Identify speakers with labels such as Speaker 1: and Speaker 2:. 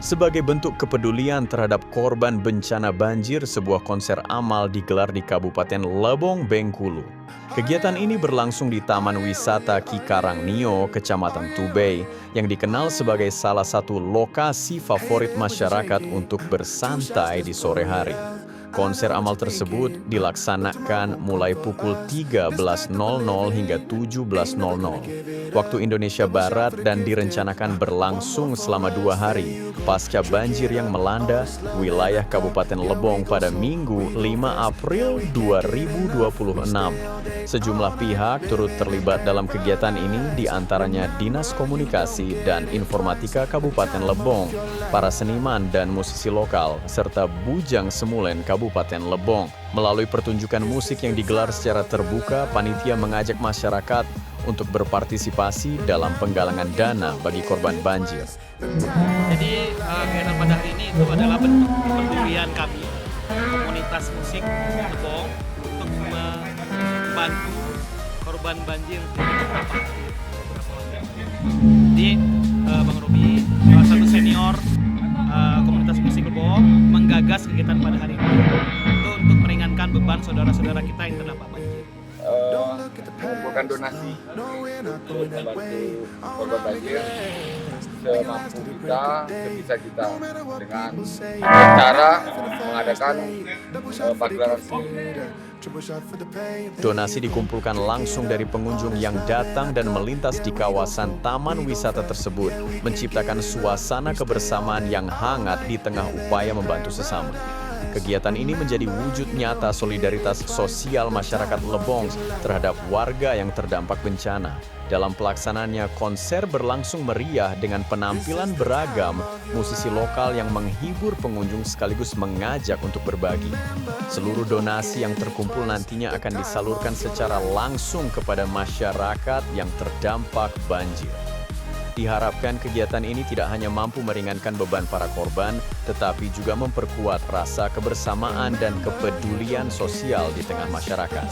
Speaker 1: Sebagai bentuk kepedulian terhadap korban bencana banjir, sebuah konser amal digelar di Kabupaten Lebong, Bengkulu. Kegiatan ini berlangsung di Taman Wisata Ki Karangnio, Kecamatan Tubei, yang dikenal sebagai salah satu lokasi favorit masyarakat untuk bersantai di sore hari. Konser amal tersebut dilaksanakan mulai pukul 13.00 hingga 17.00 waktu Indonesia Barat dan direncanakan berlangsung selama 2 hari pasca banjir yang melanda wilayah Kabupaten Lebong pada Minggu 5 April 2026. Sejumlah pihak turut terlibat dalam kegiatan ini, diantaranya Dinas Komunikasi dan Informatika Kabupaten Lebong, para seniman dan musisi lokal, serta Bujang Semulen Kabupaten Lebong. Melalui pertunjukan musik yang digelar secara terbuka, panitia mengajak masyarakat untuk berpartisipasi dalam penggalangan dana bagi korban banjir.
Speaker 2: Jadi kegiatan pada hari ini itu adalah bentuk kepedulian kami, komunitas musik Lebong, untuk membantu korban banjir yang terdampak banjir. Jadi Bang Robi, salah satu senior komunitas musik Lebong, menggagas kegiatan pada hari ini itu untuk meringankan beban saudara-saudara kita yang terdampak banjir.
Speaker 3: Mengumpulkan donasi untuk membantu korban banjir semampu kita, sebisa kita, dengan cara mengadakan pagelaran seni.
Speaker 1: Donasi dikumpulkan langsung dari pengunjung yang datang dan melintas di kawasan taman wisata tersebut, menciptakan suasana kebersamaan yang hangat di tengah upaya membantu sesama. Kegiatan ini menjadi wujud nyata solidaritas sosial masyarakat Lebong terhadap warga yang terdampak bencana. Dalam pelaksanaannya, konser berlangsung meriah dengan penampilan beragam musisi lokal yang menghibur pengunjung sekaligus mengajak untuk berbagi. Seluruh donasi yang terkumpul nantinya akan disalurkan secara langsung kepada masyarakat yang terdampak banjir. Diharapkan kegiatan ini tidak hanya mampu meringankan beban para korban, tetapi juga memperkuat rasa kebersamaan dan kepedulian sosial di tengah masyarakat.